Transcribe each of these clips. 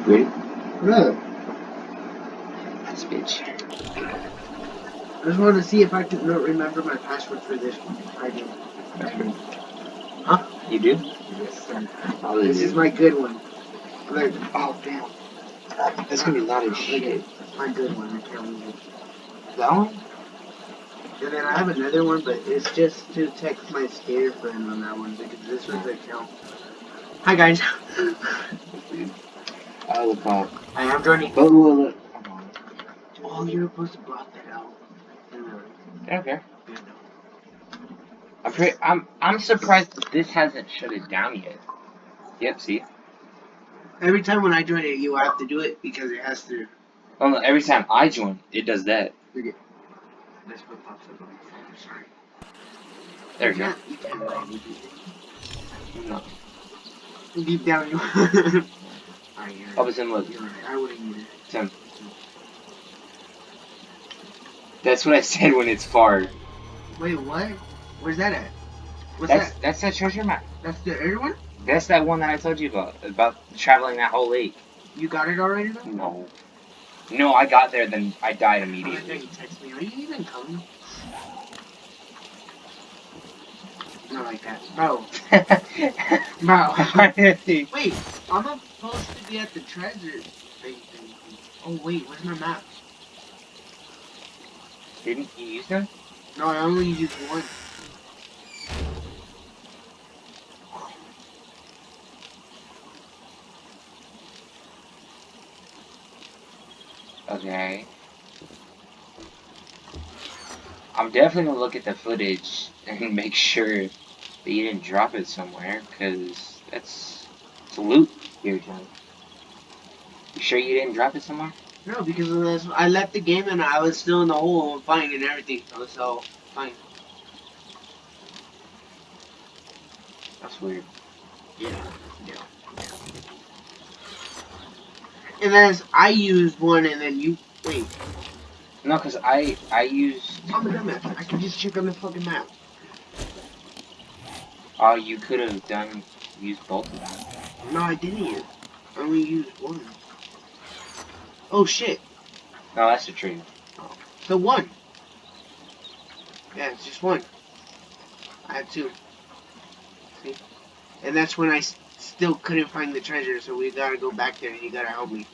Ready? Look. This bitch. I just wanted to see if I could remember my password for this one. I do. Password. Huh? You do? Yes, sir. Oh, This is my good one. Look. Oh, damn. That's gonna be loud as shit. That's my good one. I can't use it. That one? And then I have another one, but it's just to text my skater friend on that one because this was the account. Hi guys. I look up. I am joining. But look. Oh, you were supposed to block that out. I don't care. I'm surprised that this hasn't shut it down yet. Yep, see? Every time when I join it, you have to do it because it has to. Oh no, every time I join, it does that. That's what pops up on my phone. Sorry. There you go. You can't lie. No. Deep down, you. Oh, but Tim, look. You're right. I wouldn't either. Tim. That's what I said when it's far. Wait, what? Where's that at? What's That's that? that's that treasure map. That's the other one? That's that one that I told you about traveling that whole lake. You got it already though? No. No, I got there, then I died I thought immediately. you text me. Are you even coming? Not like that. Bro. Bro. Wait, I'm not supposed to be at the treasure thing. Oh wait, where's my map? Didn't you use them? No, I only used one. Okay. I'm definitely gonna look at the footage and make sure that you didn't drop it somewhere, because it's loot here, John. You sure you didn't drop it somewhere? No, because of this, I left the game and I was still in the hole fine and everything. So fine. That's weird. Yeah. And then I used one and then you wait. No, because I used... I'm a dumbass. I can just check on the fucking map. Oh, you could have used both of them. No, I didn't use. I only used one. Oh shit. No, that's the tree. The one. Yeah, it's just one. I had two. See? And that's when I still couldn't find the treasure, so we gotta go back there and you gotta help me.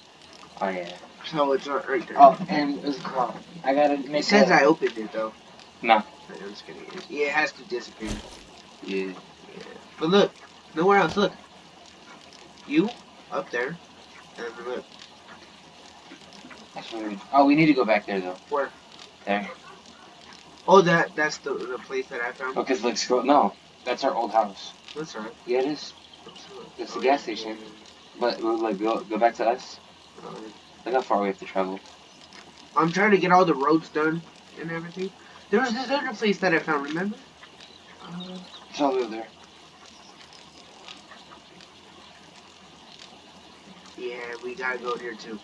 Oh, yeah. So it's right there. Oh, and it was a clock. I gotta make It says I opened it though. No. I'm just kidding. Yeah, it has to disappear. Yeah. But look, nowhere else. Look. You up there, and then look. That's weird. Oh, we need to go back there, though. Where? There. Oh, that's the place that I found. Oh, because look, scroll. No, that's our old house. That's right. Yeah, it is. It's the gas station. But like, go back to us. Look how far we have to travel. I'm trying to get all the roads done and everything. There was this other place that I found. Remember? It's all over there. Yeah, we gotta go here too.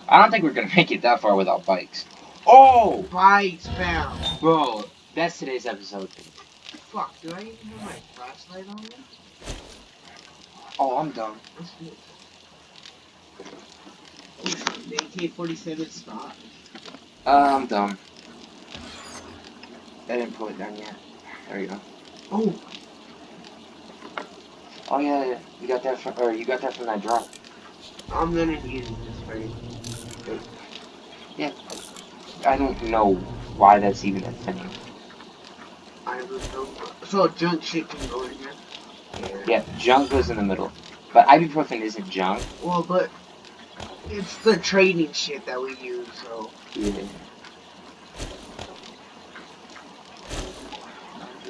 I don't think we're gonna make it that far without bikes. Oh! Bikes found. Bro, that's today's episode. Fuck, do I even have my flashlight on me? Oh, I'm dumb. What's this? The AK-47 stop. I'm dumb. I didn't pull it down yet. There you go. Oh. Oh yeah, you got that from that drop. I'm gonna use this right. Yeah. I don't know why that's even a thing. I don't know. So junk shit can go in here. Yeah, junk goes in the middle. But ibuprofen isn't junk. Well, but it's the trading shit that we use, so. Yeah.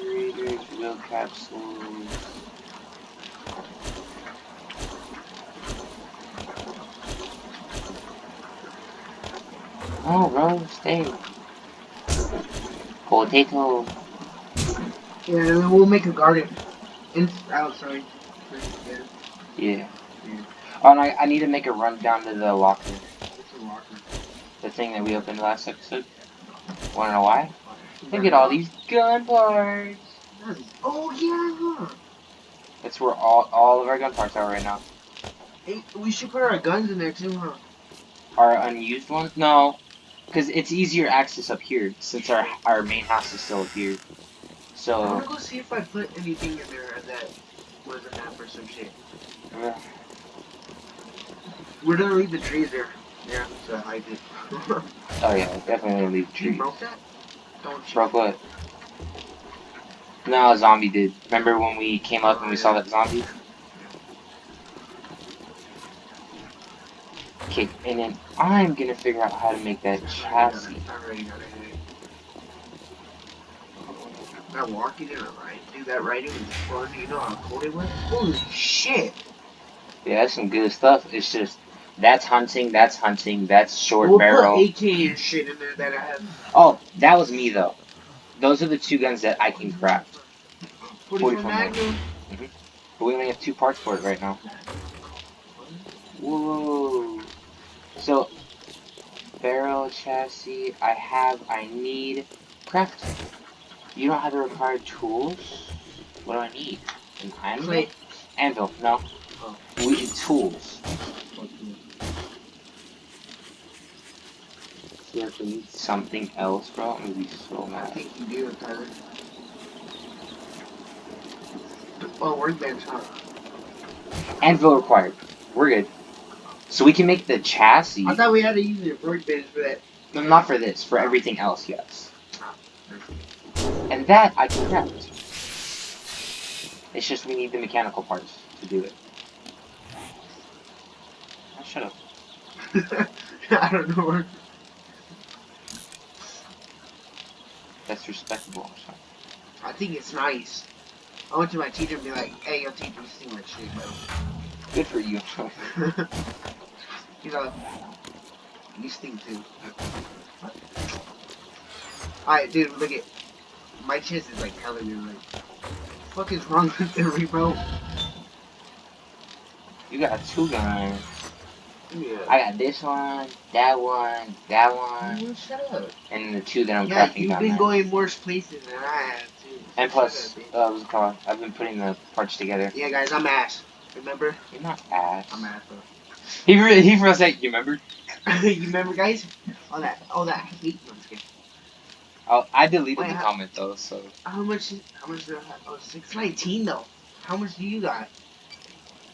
Readers, real capsules. Oh, bro, stay. Potato. Yeah, and then we'll make a garden. Outside. Yeah. Oh, and I need to make a run down to the locker. What's a locker? The thing that we opened last episode. Wanna know why? Look at all these gun parts. Oh yeah. That's where all of our gun parts are right now. Hey, we should put our guns in there too, huh? Our unused one? No, because it's easier access up here since our main house is still up here. I wanna So, go see if I put anything in there that was a map or some shit. uh, We're gonna leave the trees there. Yeah, to hide it. oh yeah, definitely leave You trees. broke that? Don't you? Broke what? No, a zombie did. Remember when we came up and Oh we saw yeah. that zombie? Yeah. Okay, and then I'm gonna figure out how to make that I already got it. chassis. I already got it. That walking in a ride, dude, that riding was fun. You know how cold it was? Holy shit! Yeah, that's some good stuff. It's just that's hunting, that's short We'll put barrel. AK and shit in there that I have. Oh, that was me though. Those are the two guns that I can craft. 44 44 Magnum. Magnum. But we only have 2 parts for it right now. Whoa. So barrel chassis, I need crafting. You don't have the required tools? What do I need? An anvil? Plate. Anvil, no. Oh, We need tools. So if we need something else, bro, I'm gonna be so I mad. think you do, Tyler. Oh, workbench, huh? Anvil required. We're good. So we can make the I chassis. thought we had to use the workbench for that. No, not for this. For everything else, yes. Ah, And that I can craft. It's just we need the mechanical parts to do it. Oh, shut up. I don't know. That's respectable. I'm sorry. I think it's nice. I went to my teacher and be like, hey, your teacher, you sing like shit, Good for you. bro. You know, you stink too. Alright, dude, look at my chest is like telling me like, fuck is wrong with the bro? You got 2 guns. Yeah. I got this one, that one, Shut up. and the 2 that I'm Yeah, crafting you've down been there. going worse places than I have too. So And shut up, plus, bitch. what's it called? I've been putting the parts together. Yeah, guys, I'm ass. Remember? You're not I'm ass. ass, bro. He for a sec, you remember? You remember, guys? All that hate. No, I'm just kidding. Oh, I deleted Wait, the comment though, so. how much? How much do I have? Oh, 619 though. How much do you got?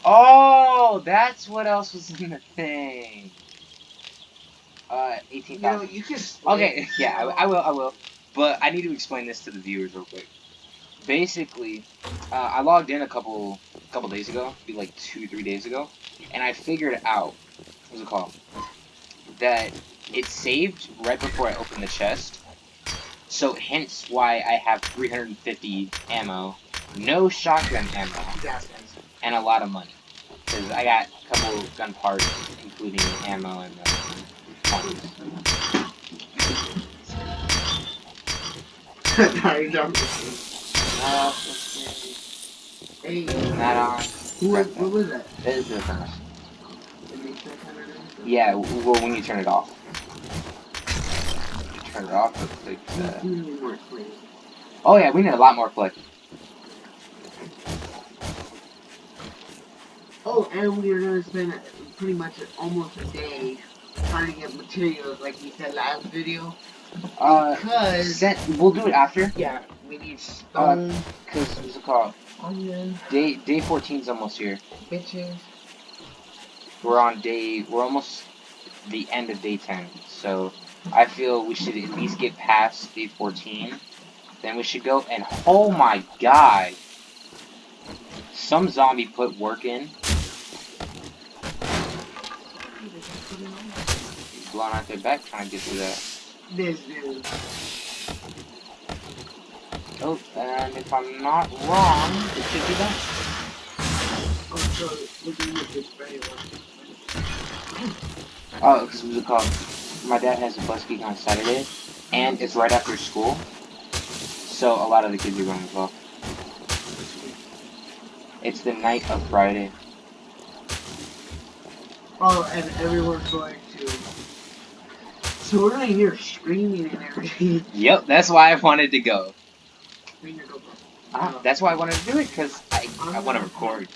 Oh, that's what else was in the thing. You know, 18,000. you can split. Okay, You yeah, know. I will. But I need to explain this to the viewers real quick. Basically, I logged in a couple days ago, maybe like 2, 3 days ago, and I figured out, what's it called, that it saved right before I opened the chest. So hence why I have 350 ammo, no shotgun ammo, Gas guys. and a lot of money. Because I got a couple gun parts, including ammo and parts. Sorry, jump. Uh, Hey, not on. what was that? That is the furnace. It makes that kind of noise. Yeah, well, when you turn it off. Turn it off, it's like, We need more clay. oh yeah, we need a lot more clay. Oh, and we're gonna spend pretty much almost a day trying to get materials, like we said last video. Because We'll do it after. yeah, we need stone, Cause what's it called? onion, Day 14 is almost here. bitches. We're almost the end of day 10. So I feel we should at least get past day 14. Then we should go and oh my god, some zombie put work in. He's blowing out their back trying to get through that. This dude. Oh, and if I'm not wrong, it should be done. Oh, so looking at this very one. Oh, because what's it called? My dad has a bus geek on Saturday, and it's right after school, so a lot of the kids are going as well. It's the night of Friday. Oh, and everyone's going to. So we're gonna hear screaming and everything. Yep, that's why I wanted to go. Bring your GoPro. That's why I wanted to do it, because I want to record.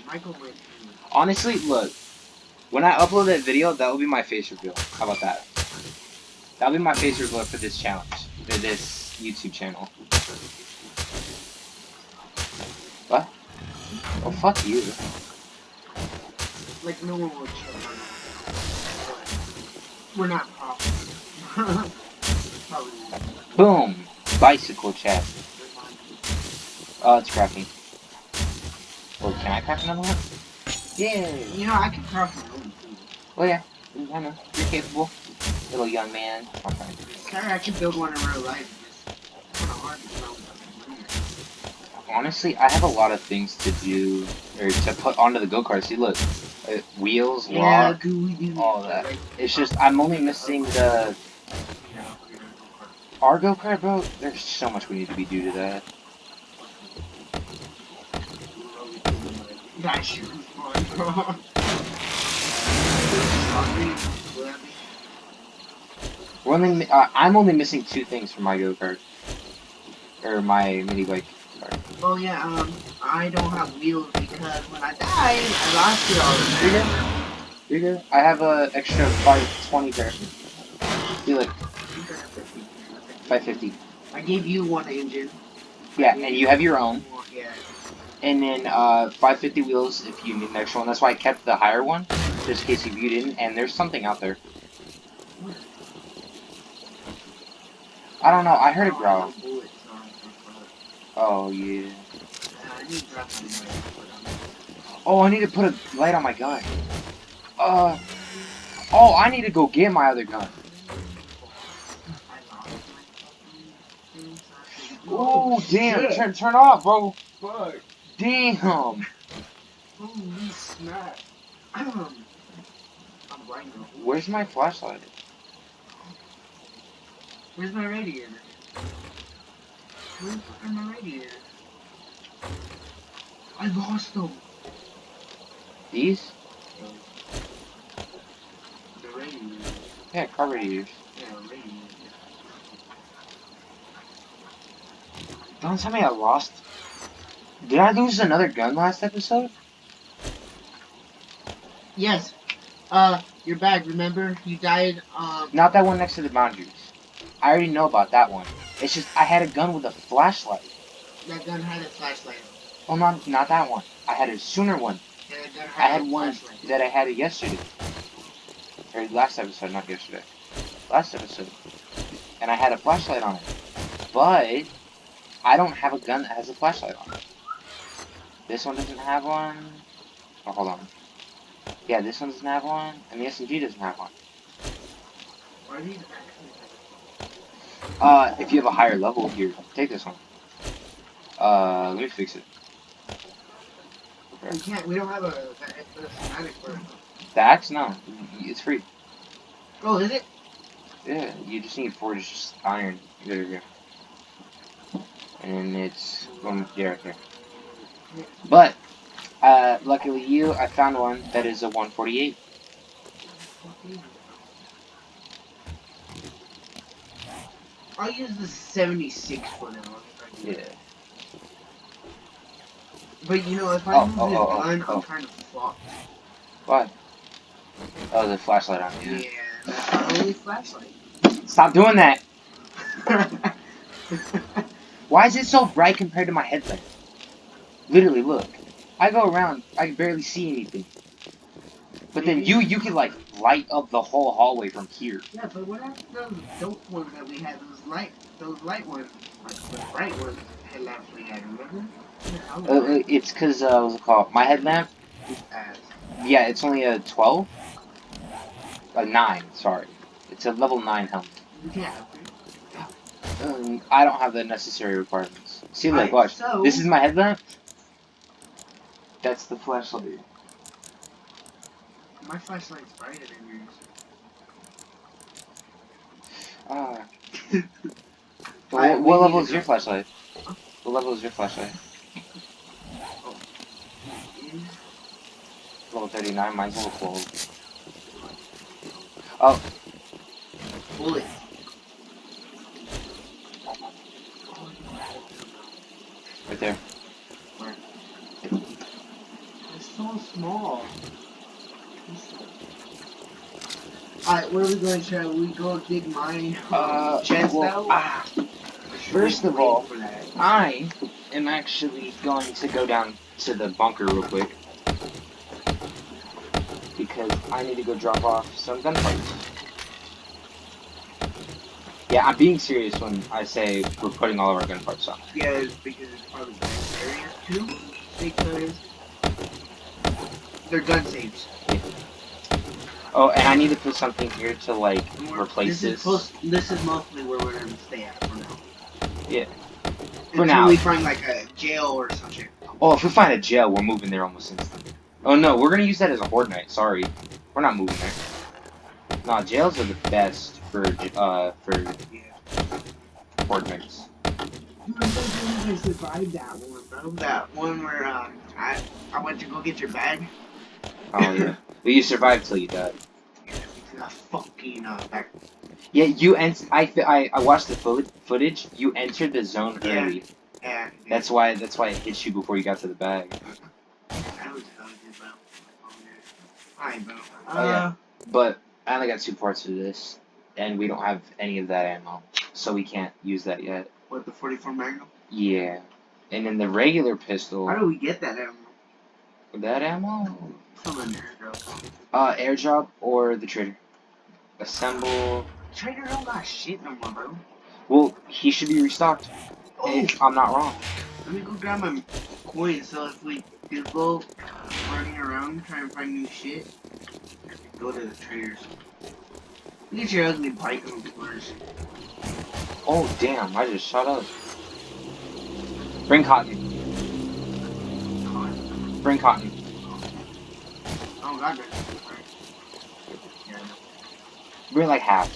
Michael might. Honestly, look. When I upload that video, that will be my face reveal. How about that? That'll be my face reveal for this challenge. For this YouTube channel. What? Oh, fuck you. Like, no one will check on us. We're not profitable. Probably. Boom! Bicycle chat. Oh, it's crafting. Well, can I craft another one? Yeah. You know, I can craft my own too. Oh, yeah. I know. You're capable. Little young man. Okay. Sorry, I can build one in real life. It's kind of hard to build money. Honestly, I have a lot of things to do, or to put onto the go-kart. See, look. Wheels, Yeah, lock, we do all that. It's just, I'm only missing the... Our go-kart, bro? There's so much we need to be due to that. That shit was fun, bro. I'm only missing 2 things from my go-kart. Or my mini bike. Sorry. Oh yeah, I don't have wheels because when I died, I lost it all. You're good. You're good. I have a extra 520 pair. See, look. 550. I gave you one engine. Yeah, and you have your own. Yeah. And then 550 wheels if you need an extra one. That's why I kept the higher one, just in case you didn't. And there's something out there. I don't know. I heard it growl. Oh yeah. Oh, I need to put a light on my gun. Oh, I need to go get my other gun. Oh, damn. Turn off, bro. Fuck. Damn. Holy snap. I'm right now. Where's my flashlight? Where's my radiator? Where's my radiator? I lost them. These? The radiator. Yeah, car radiators. Yeah, radiator. Don't tell me I lost. Did I lose another gun last episode? Yes. Your bag, remember? You died, Not that one next to the boundaries. I already know about that one. It's just I had a gun with a flashlight. That gun had a flashlight. Oh, not that one. I had a sooner one. Yeah, that gun I had one that I had it yesterday. Or last episode, not yesterday. Last episode. And I had a flashlight on it. But I don't have a gun that has a flashlight on it. This one doesn't have one. Oh, hold on. Yeah, this one doesn't have one, and the SMG doesn't have one. Why are these If you have a higher level, here, take this one. Let me fix it. We can't, we don't have a schematic for it. The axe? No. It's free. Oh, is it? Yeah, you just need forged iron. There you go. And it's one, yeah, right there. But, luckily you, I found one that is a 148. I'll use the 76 for now. Yeah. But you know, if I use this gun, I'm trying to flop. Why? Oh, the flashlight on you. Yeah, that's our only flashlight. Stop doing that! Why is it so bright compared to my headlamp? Literally, look. I go around, I can barely see anything. But then you can like light up the whole hallway from here. Yeah, but what happened to those dope ones that we had? Those light ones, like the bright ones, headlamps we had. Remember? It's cause what's it called? My headlamp. Yeah, it's only a 12. A 9. Sorry, it's a level 9 helmet. Yeah. I don't have the necessary requirements. See, look, watch. So, this is my headlamp. That's the flashlight. My flashlight's brighter than yours. Ah. What level is your flashlight? What level is your flashlight? Level 39, mine's level 12. Oh. Bullet. Right there. It's so small. Alright, where are we going? Shall we go dig my chest out? First of all, I am actually going to go down to the bunker real quick because I need to go drop off some gun parts. Yeah, I'm being serious when I say we're putting all of our gun parts on. Yeah, because it's probably area too. Because they're gun safes. Yeah. Oh, and I need to put something here to like replace this. This is mostly where we're gonna stay at for now. Yeah. For now. Until we find like a jail or some shit. Oh, if we find a jail, we're moving there almost instantly. Oh no, we're gonna use that as a horde night. Sorry, we're not moving there. Nah, jails are the best for horde nights. I survived that one, bro. That one where I went to go get your bag. Oh yeah, but you survived till you died. Fucking back. Yeah, I watched the footage. You entered the zone early. Yeah. That's why it hit you before you got to the bag. That was good, bro. Alright, bro. Oh yeah, but I only got 2 parts of this, and we don't have any of that ammo, so we can't use that yet. What, the 44 Magnum? Yeah, and then the regular pistol. How do we get that ammo? That ammo? From an airdrop. Airdrop or the trader. Assemble. Trader don't got shit no more, bro. Well, he should be restocked. Oh. If I'm not wrong. Let me go grab my coins so if we do go running around trying to find new shit, go to the traders. Look at your ugly bike on the corners. Oh damn! I just shut up. Bring cotton. Bring cotton. Oh god, that's yeah, I know. Bring like half.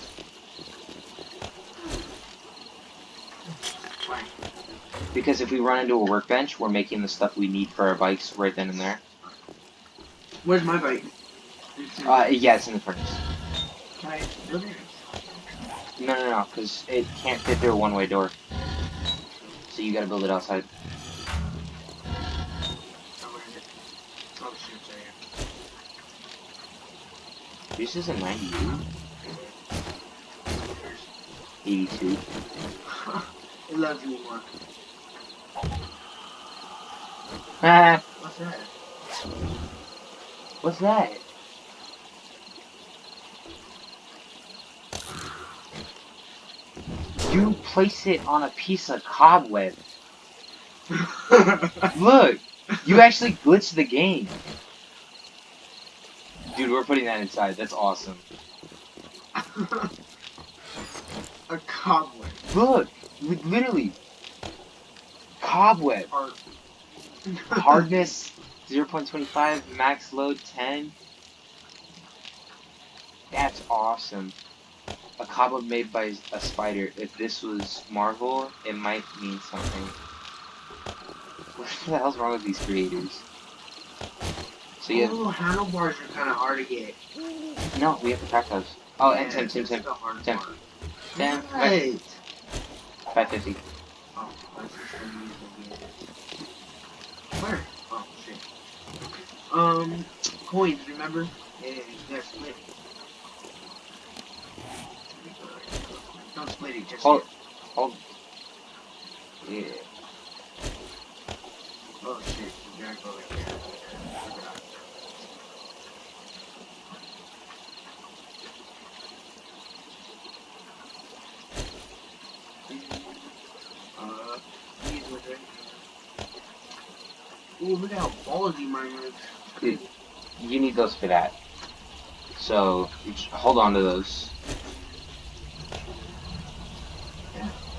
Why? Because if we run into a workbench, we're making the stuff we need for our bikes right then and there. Where's my bike? Yeah, it's in the furnace. Can I build it? No, because it can't fit through a one-way door. So you gotta build it outside. Oh shit, This is a 98. 82. It loves me more. Ah, What's that? what's that? You place it on a piece of cobweb. Look, you actually glitched the game. Dude, we're putting that inside. That's awesome. A cobweb. Look, literally. Cobweb. Hardness 0.25, max load 10. That's awesome. A cobweb made by a spider. If this was Marvel, it might mean something. What the hell's wrong with these creators? So you have... handlebars are kind of hard to get. No, we have to crack those. Oh, Yeah, and Tim. Damn. Right. 550. Oh, that's just gonna use the Where? Oh, shit. Coins, remember? Yeah, you gotta split. Don't split it, just Hold. Yeah. Oh shit, you gotta go like that. These was right here. Ooh, look at how ballsy mine is. Dude, you need those for that. So, hold on to those.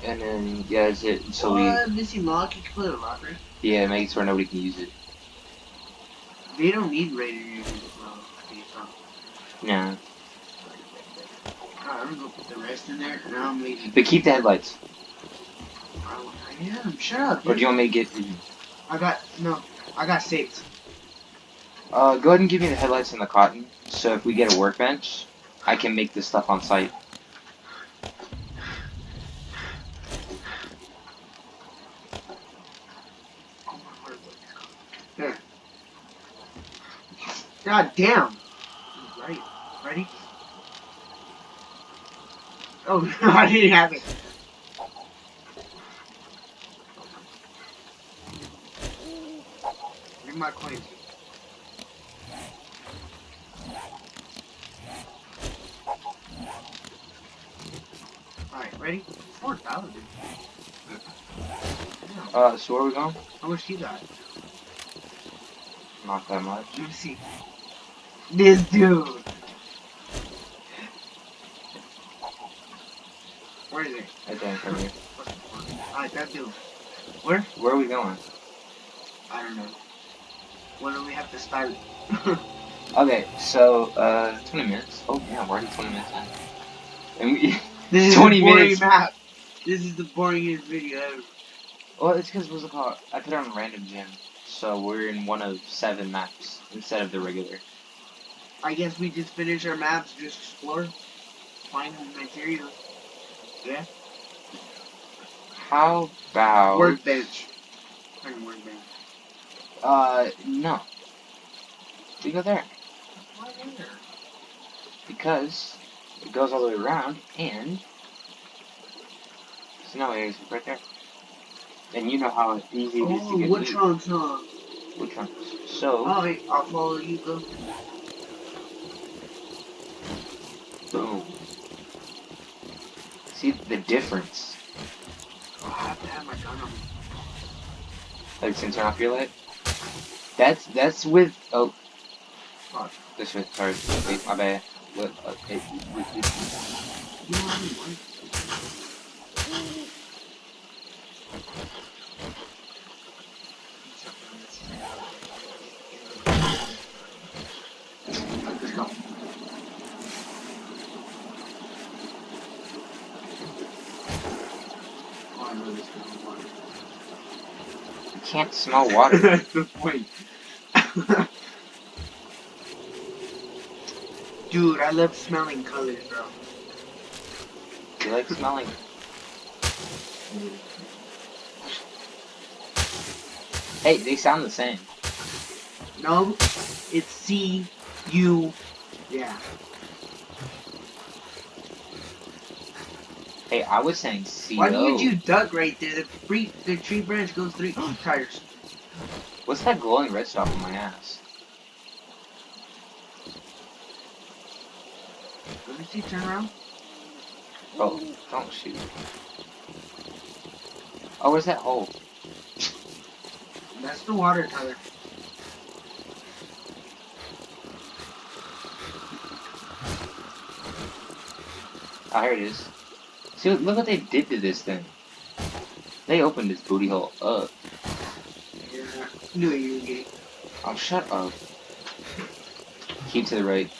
And then, yeah, that's it. So missing lock, you can put it in a locker. yeah, make it so nobody can use it. They don't need radiators. Nah. I'm gonna go put the rest in there, and now I'm leaving. But keep the headlights. I am, shut up. Or do you want me to get... I got 6. Go ahead and give me the headlights and the cotton. So if we get a workbench, I can make this stuff on site. God damn. Right. Ready? Oh, no, I didn't have it. Give me my coins. Alright, ready? 4,000. So where are we going? How much you got? Not that much. Let me see. This dude. Where is it? Right there in front of you. Alright, that dude. Where? Where are we going? I don't know. When do we have to start? Okay, so 20 minutes. Oh yeah, we're already 20 minutes in. And we, This is 20 a boring minutes. map. This is the boringest video ever. Well, it's because what's it called? I put it on random gym, so we're in one of 7 maps instead of the regular. I guess we just finish our maps, just explore, find materials. Yeah. How about Workbench. Find a workbench. No. We go there Why there? because it goes all the way around, and no, it's right there. And you know how easy it is to Oh, get wood loot. trunks, huh? Which one? So, Alright, I'll follow you, go. boom. See the difference? Oh, I have to have my gun on me. Like, since turn off your light. That's with. Oh, Fuck. this way. Sorry, wait, my bad. What? You know what I mean? Let's go. Oh, I know this is water. You can't smell water. That's the point. Dude, I love smelling colors, bro. You like smelling? Hey, they sound the same. No, it's C U. Yeah. Hey, I was saying Why CO. did you duck right there? The tree branch goes through. Oh, tires. What's that glowing red stuff on my ass? Let me see. Turn around. Oh, don't shoot. Oh, where's that hole? That's the water, Tyler. Oh, here it is. See, look what they did to this thing. They opened this booty hole up. Yeah. Knew you were gay. Oh, shut up. Keep to the right.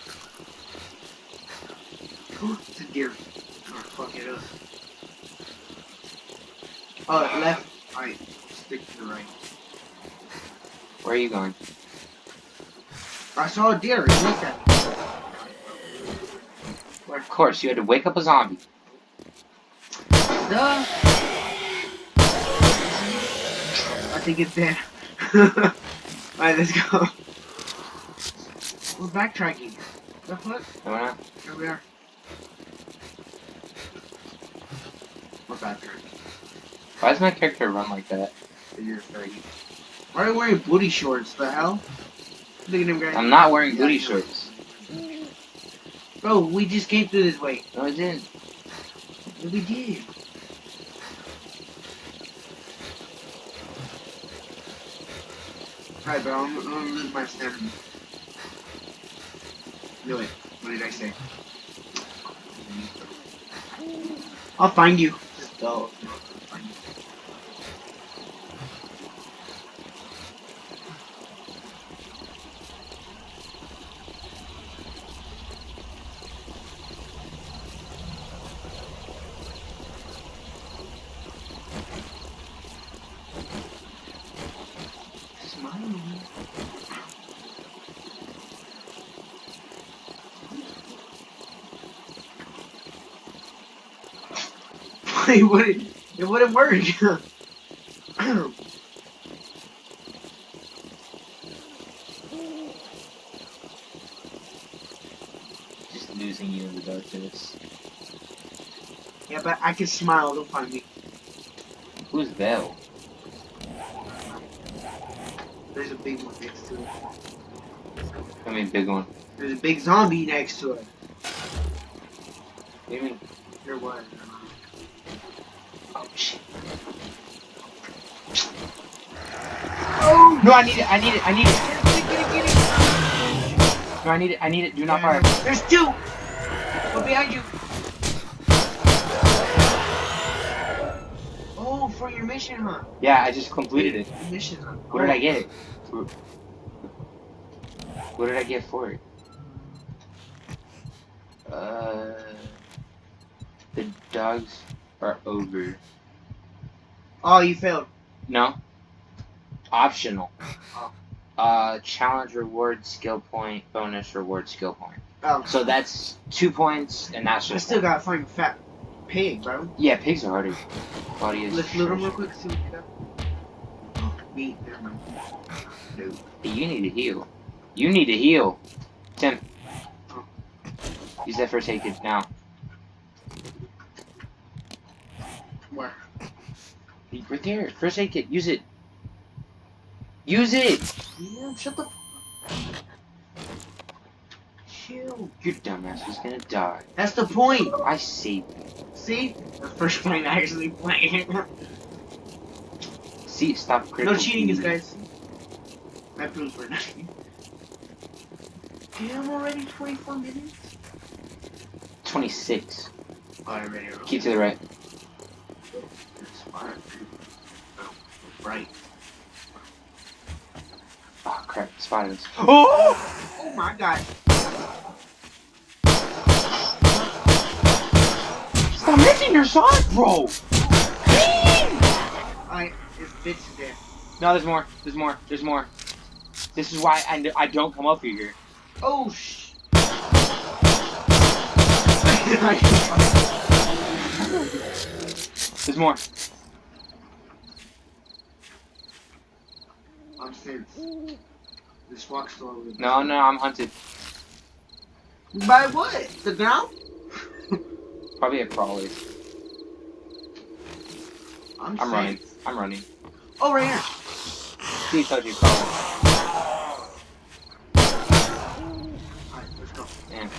It's a deer. Oh, fuck it up. Oh, left. Right. Stick to the right. Where are you going? I saw a deer. He looked at me. Of course, you had to wake up a zombie. Duh. I think it's dead. Alright, let's go. We're backtracking. The fuck? No, we're not. Here we are. We're backtracking. Why does my character run like that? You're 30. Why are you wearing booty shorts? The hell? Look at him, guys. I'm not wearing booty I know. shorts. Bro, we just came through this way. No, I didn't. Yeah, we did. Alright, bro, I'm gonna lose my stamina. Do it. What did I say? I'll find you. Just go. I'll find you. Smile. It wouldn't work. losing you in the darkness. Yeah, but I can smile. Don't find me. Who's Belle? There's a big one next to it. I mean, big one. There's a big zombie next to it. What do you mean? There was. Oh, shit. Oh! No, I need it. I need it. I need it. Get it. No, I need it. I need it. Do not Yeah, fire. there's two! One behind you. Oh, for your mission, huh? Yeah, I just completed it. The mission, huh? What did I get? What did I get for it? The dogs are over. Oh, you failed. No? Optional. Oh. Challenge reward skill point, bonus reward skill point. Oh. So that's 2 points, and that's I just still one. gotta find fat pig, bro. Yeah, pigs are harder. Claudia's Let's loot them real quick, see what we got. Meat, never mind. No. Hey, you need to heal. You need to heal. Tim. Use that first aid kit now. Where? Right there. First aid kit. Use it. Use it! Yeah, shut the chill. Your dumbass was gonna die. That's the point. I saved you. See? The first time I actually playing. See, stop critical. No cheating, you guys. I feel for nothing. Damn, already 24 minutes? 26. Oh, I already wrote. Keep to the right. That's fine. Oh, right. Oh, crap. Spiders. Oh! Oh my god. Stop missing your shot, bro! It's bitch there. No, there's more. There's more. There's more. This is why I don't come up here. Oh, sh. There's more. I'm serious. This walk slow. No, I'm hunted. By what? The ground? Probably a crawler. I'm running. I'm running. Oh, right here. Please touch you, crawler. Alright, let's go. Damn.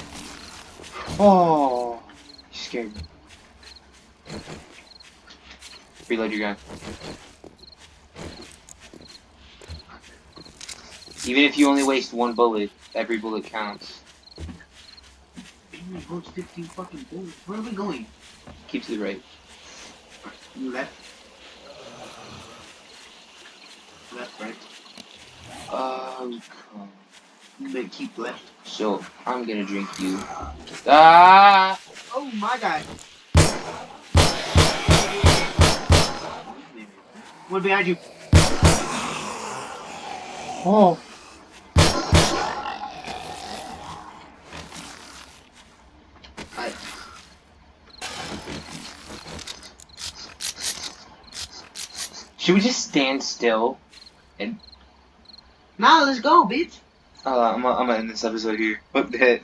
Oh, you scared me. Reload your gun. Even if you only waste 1 bullet, every bullet counts. Damn, it goes 15 fucking bullets. Where are we going? Keep to the right. You left? Left, right? You better keep left. So, I'm gonna drink you. Ah! Oh my god. One behind you. Oh. Alright. Should we just stand still? And Nah, let's go, bitch. I'm gonna end this episode here. What the heck?